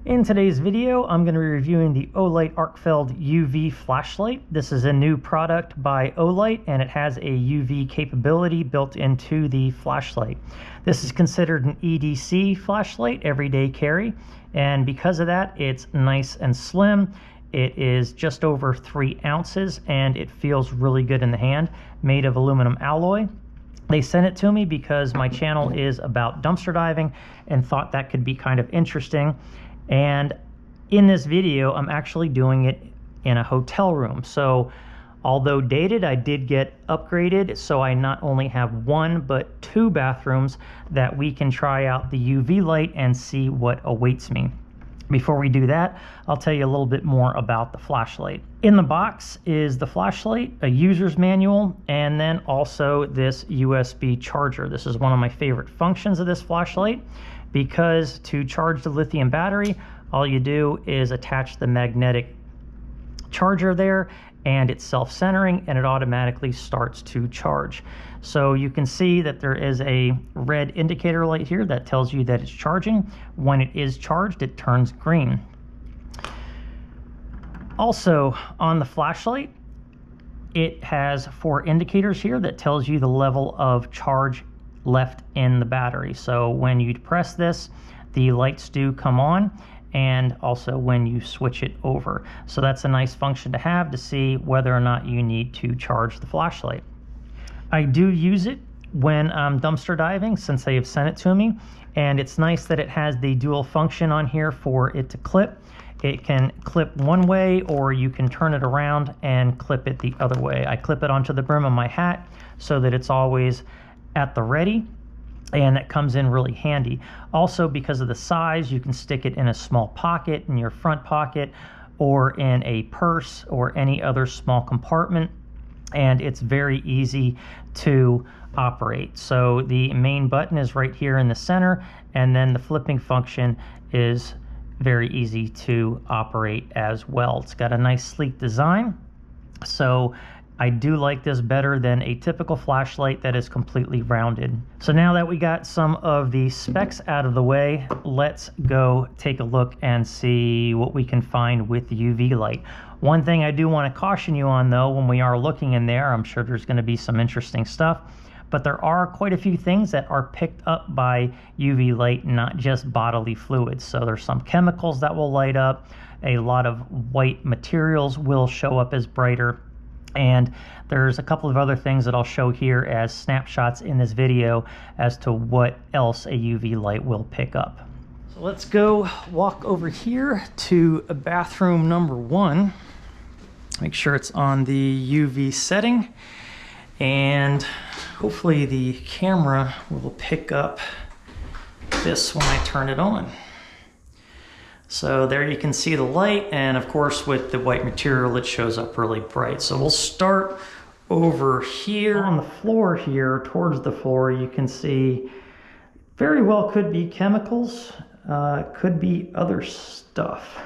In today's video, I'm going to be reviewing the Olight Arkfeld UV flashlight. This is a new product by Olight, and it has a UV capability built into the flashlight. This is considered an EDC flashlight, everyday carry, and because of that, it's nice and slim. It is just over 3 ounces, and it feels really good in the hand, made of aluminum alloy. They sent it to me because my channel is about dumpster diving and thought that could be kind of interesting. And in this video, I'm actually doing it in a hotel room. So although dated, I did get upgraded. So I not only have 1, but 2 bathrooms that we can try out the UV light and see what awaits me. Before we do that, I'll tell you a little bit more about the flashlight. In the box is the flashlight, a user's manual, and then also this USB charger. This is one of my favorite functions of this flashlight, because to charge the lithium battery, all you do is attach the magnetic charger there, and it's self-centering and it automatically starts to charge. So you can see that there is a red indicator light here that tells you that it's charging. When it is charged, it turns green. Also on the flashlight, it has 4 indicators here that tells you the level of charge left in the battery. So when you press this, the lights do come on, and also when you switch it over. So that's a nice function to have to see whether or not you need to charge the flashlight. I do use it when I'm dumpster diving since they have sent it to me, and it's nice that it has the dual function on here for it to clip. It can clip one way, or you can turn it around and clip it the other way. I clip it onto the brim of my hat so that it's always at the ready, and that comes in really handy. Also, because of the size, you can stick it in a small pocket, in your front pocket, or in a purse or any other small compartment, and it's very easy to operate. So the main button is right here in the center, and then the flipping function is very easy to operate as well. It's got a nice sleek design, so I do like this better than a typical flashlight that is completely rounded. So now that we got some of the specs out of the way, let's go take a look and see what we can find with the UV light. One thing I do want to caution you on though, when we are looking in there, I'm sure there's going to be some interesting stuff, but there are quite a few things that are picked up by UV light, not just bodily fluids. So there's some chemicals that will light up, a lot of white materials will show up as brighter, and there's a couple of other things that I'll show here as snapshots in this video as to what else a UV light will pick up. So let's go walk over here to bathroom number 1. Make sure it's on the UV setting, and hopefully the camera will pick up this when I turn it on. So there you can see the light, and of course with the white material it shows up really bright. So we'll start over here on the floor here, towards the floor. You can see very well could be chemicals, could be other stuff.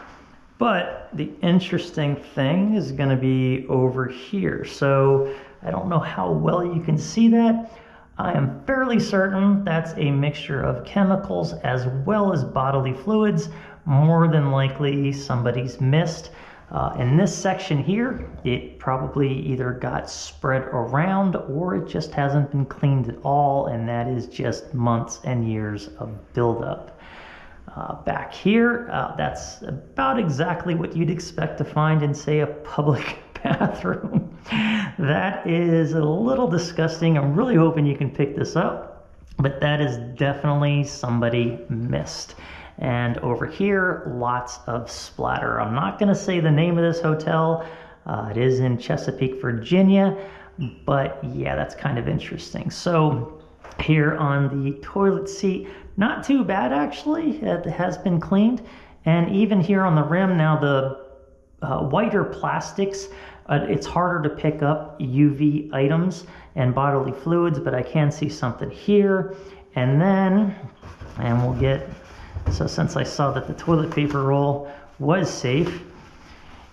But the interesting thing is going to be over here. So I don't know how well you can see that. I am fairly certain that's a mixture of chemicals as well as bodily fluids. More than likely somebody's missed. In this section here, it probably either got spread around or it just hasn't been cleaned at all, and that is just months and years of buildup. Back here, that's about exactly what you'd expect to find in, say, a public bathroom. That is a little disgusting. I'm really hoping you can pick this up, but that is definitely somebody missed. And over here, lots of splatter. I'm not going to say the name of this hotel. It is in Chesapeake, Virginia, but yeah, that's kind of interesting. So here on the toilet seat, not too bad actually. It has been cleaned. And even here on the rim, now the whiter plastics, it's harder to pick up UV items and bodily fluids, but I can see something here. And then, and we'll get, so since I saw that the toilet paper roll was safe,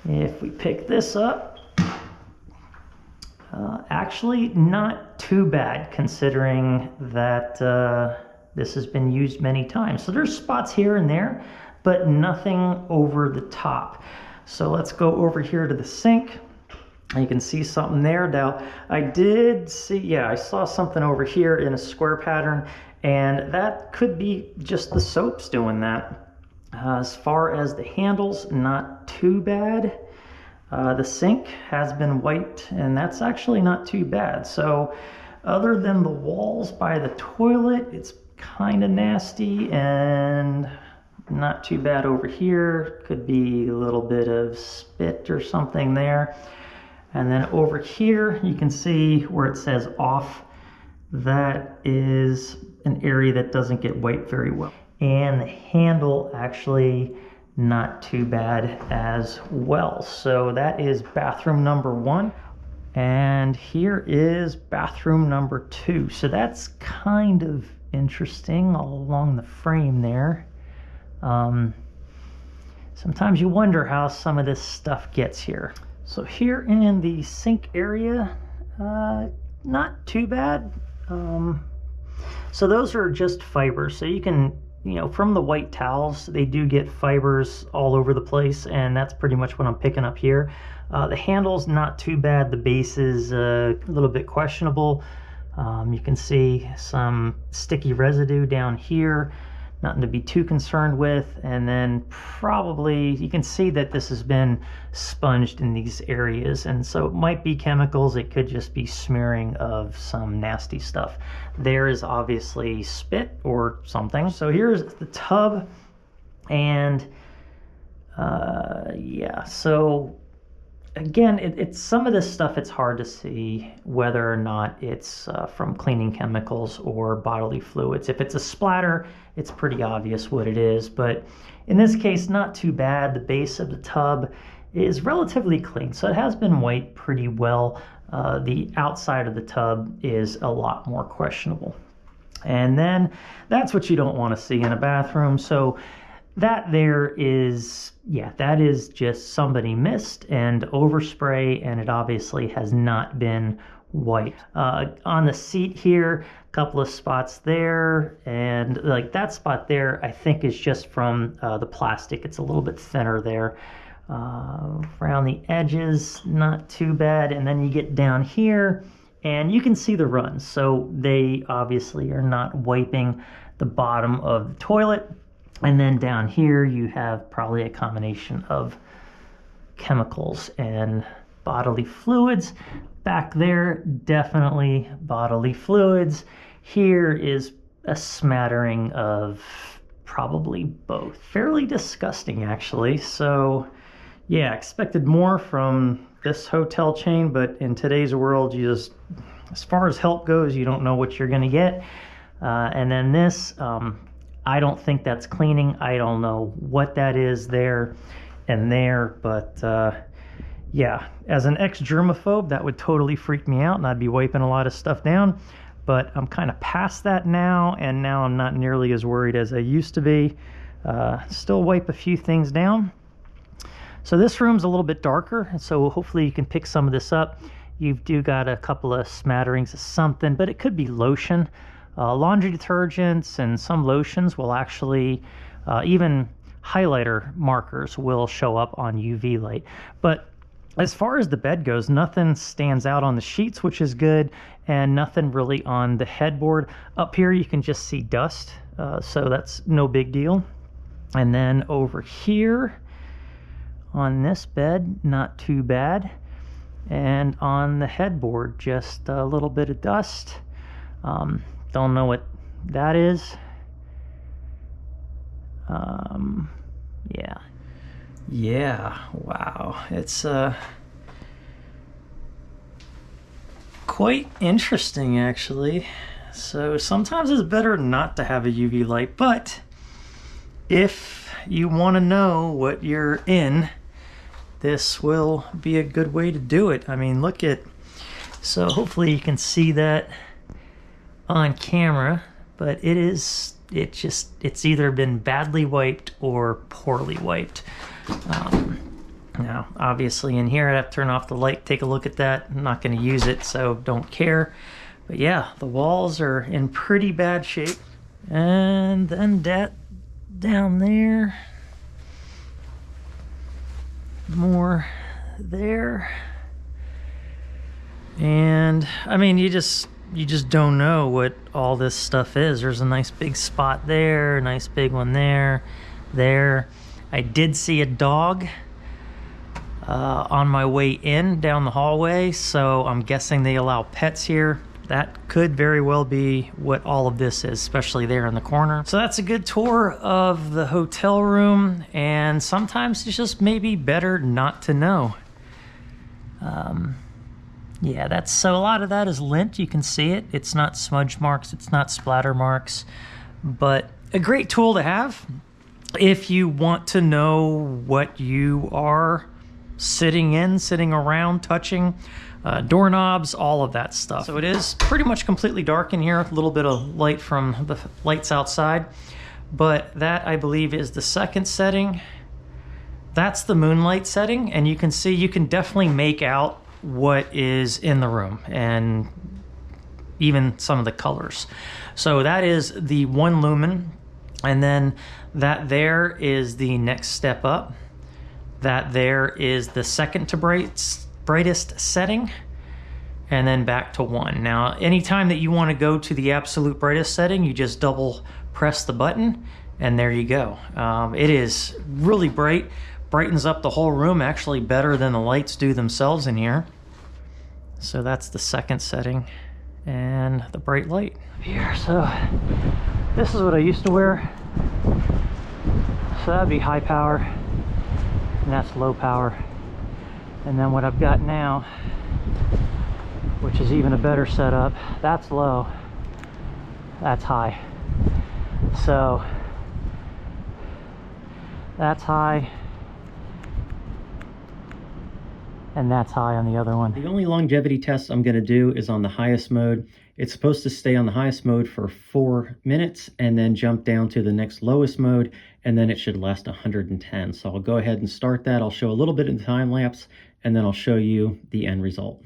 if we pick this up, actually not too bad considering that this has been used many times. So there's spots here and there but nothing over the top. So let's go over here to the sink. You can see something there. Now, I did see, yeah, I saw something over here in a square pattern, and that could be just the soaps doing that. As far as the handles, not too bad. The sink has been wiped, and that's actually not too bad. So other than the walls by the toilet, it's kind of nasty and not too bad over here. Could be a little bit of spit or something there. And then over here, you can see where it says off. That is an area that doesn't get wiped very well. And the handle actually not too bad as well. So that is bathroom number 1. And here is bathroom number 2. So that's kind of interesting all along the frame there. Sometimes you wonder how some of this stuff gets here. So here in the sink area, not too bad. So those are just fibers. So you can, you know, from the white towels, they do get fibers all over the place, and that's pretty much what I'm picking up here. The handle's not too bad. The base is a little bit questionable. You can see some sticky residue down here. Nothing to be too concerned with. And then probably you can see that this has been sponged in these areas, and so it might be chemicals. It could just be smearing of some nasty stuff. There is obviously spit or something. So here's the tub, and yeah, so again, it's some of this stuff, it's hard to see whether or not it's from cleaning chemicals or bodily fluids. If it's a splatter, it's pretty obvious what it is, but in this case, not too bad. The base of the tub is relatively clean, so it has been wiped pretty well. The outside of the tub is a lot more questionable. And then that's what you don't want to see in a bathroom. So that there is, yeah, that is just somebody missed and overspray, and it obviously has not been wiped. On the seat here, a couple of spots there, and like that spot there, I think is just from the plastic. It's a little bit thinner there. Around the edges, not too bad. And then you get down here, and you can see the runs. So they obviously are not wiping the bottom of the toilet. And then down here, you have probably a combination of chemicals and bodily fluids. Back there, definitely bodily fluids. Here is a smattering of probably both. Fairly disgusting, actually. So, yeah, expected more from this hotel chain, but in today's world, you just, as far as help goes, you don't know what you're going to get. And then this, I don't think that's cleaning. I don't know what that is there and there, but yeah, as an ex-germaphobe, that would totally freak me out, and I'd be wiping a lot of stuff down. But I'm kind of past that now, and now I'm not nearly as worried as I used to be. Still wipe a few things down. So this room's a little bit darker, so hopefully you can pick some of this up. You do got a couple of smatterings of something, but it could be lotion. Laundry detergents and some lotions will actually, even highlighter markers will show up on UV light. But as far as the bed goes, nothing stands out on the sheets, which is good, and nothing really on the headboard. Up here you can just see dust, so that's no big deal. And then over here on this bed, not too bad. And on the headboard, just a little bit of dust. Don't know what that is. Yeah, wow. It's quite interesting, actually. So sometimes it's better not to have a UV light, but if you want to know what you're in, this will be a good way to do it. I mean, look at, so hopefully you can see that on camera, but it's either been badly wiped or poorly wiped. Now obviously in here I'd have to turn off the light, take a look at that. I'm not going to use it, so don't care. But yeah, the walls are in pretty bad shape. And then that down there, more there. And I mean, you just don't know what all this stuff is. There's a nice big spot there, a nice big one there. I did see a dog on my way in down the hallway, so I'm guessing they allow pets here. That could very well be what all of this is, especially there in the corner. So that's a good tour of the hotel room, and sometimes it's just maybe better not to know. Yeah, so a lot of that is lint. You can see it. It's not smudge marks, it's not splatter marks, but a great tool to have if you want to know what you are sitting around, touching, doorknobs, all of that stuff. So it is pretty much completely dark in here, a little bit of light from the lights outside, but that I believe is the second setting. That's the moonlight setting, and you can see, you can definitely make out what is in the room and even some of the colors. So that is the 1 lumen, and then that there is the next step up. That there is the second to brightest setting, and then back to 1. Now, anytime that you want to go to the absolute brightest setting, you just double press the button, and there you go. It is really bright, brightens up the whole room, actually better than the lights do themselves in here. So that's the second setting, and the bright light up here. So this is what I used to wear. So that'd be high power, and that's low power. And then what I've got now, which is even a better setup, that's low, that's high. So that's high, and that's high on the other one. The only longevity test I'm going to do is on the highest mode. It's supposed to stay on the highest mode for 4 minutes and then jump down to the next lowest mode, and then it should last 110. So I'll go ahead and start that. I'll show a little bit in the time lapse, and then I'll show you the end result.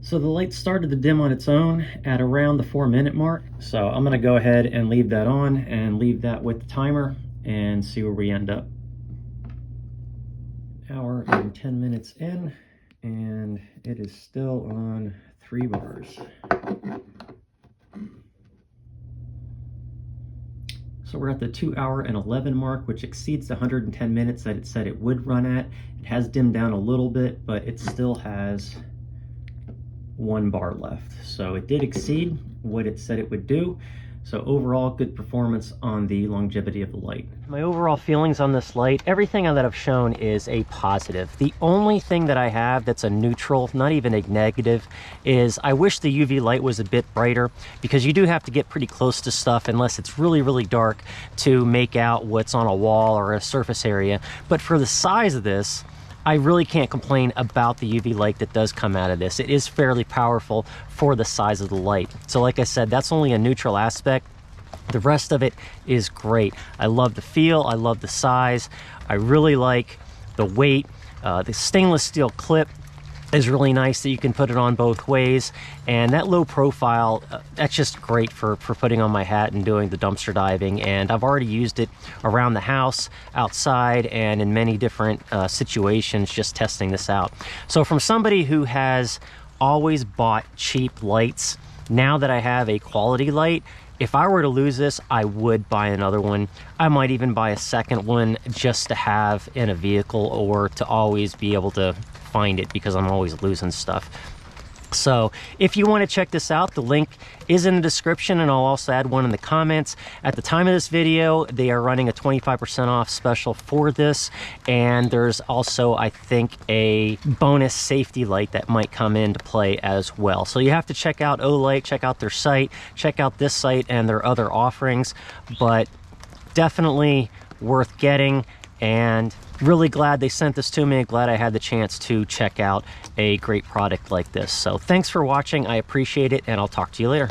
So the light started to dim on its own at around the 4-minute mark. So I'm gonna go ahead and leave that on and leave that with the timer and see where we end up. Hour and 10 minutes in, and it is still on 3 bars. So we're at the 2 hour and 11 mark, which exceeds the 110 minutes that it said it would run at. It has dimmed down a little bit, but it still has 1 bar left. So it did exceed what it said it would do. So overall, good performance on the longevity of the light. My overall feelings on this light, everything that I've shown is a positive. The only thing that I have that's a neutral, not even a negative, is I wish the UV light was a bit brighter, because you do have to get pretty close to stuff unless it's really, really dark to make out what's on a wall or a surface area. But for the size of this, I really can't complain about the UV light that does come out of this. It is fairly powerful for the size of the light. So like I said, that's only a neutral aspect. The rest of it is great. I love the feel, I love the size, I really like the weight. The stainless steel clip is really nice that you can put it on both ways, and that low profile, that's just great for putting on my hat and doing the dumpster diving. And I've already used it around the house, outside, and in many different situations, just testing this out. So from somebody who has always bought cheap lights, now that I have a quality light, if I were to lose this, I would buy another one. I might even buy a second one just to have in a vehicle, or to always be able to find it, because I'm always losing stuff. So if you want to check this out, the link is in the description, and I'll also add one in the comments. At the time of this video, they are running a 25% off special for this, and there's also, I think, a bonus safety light that might come into play as well. So you have to check out Olight, check out their site, check out this site and their other offerings, but definitely worth getting. And really glad they sent this to me. Glad I had the chance to check out a great product like this. So thanks for watching. I appreciate it, and I'll talk to you later.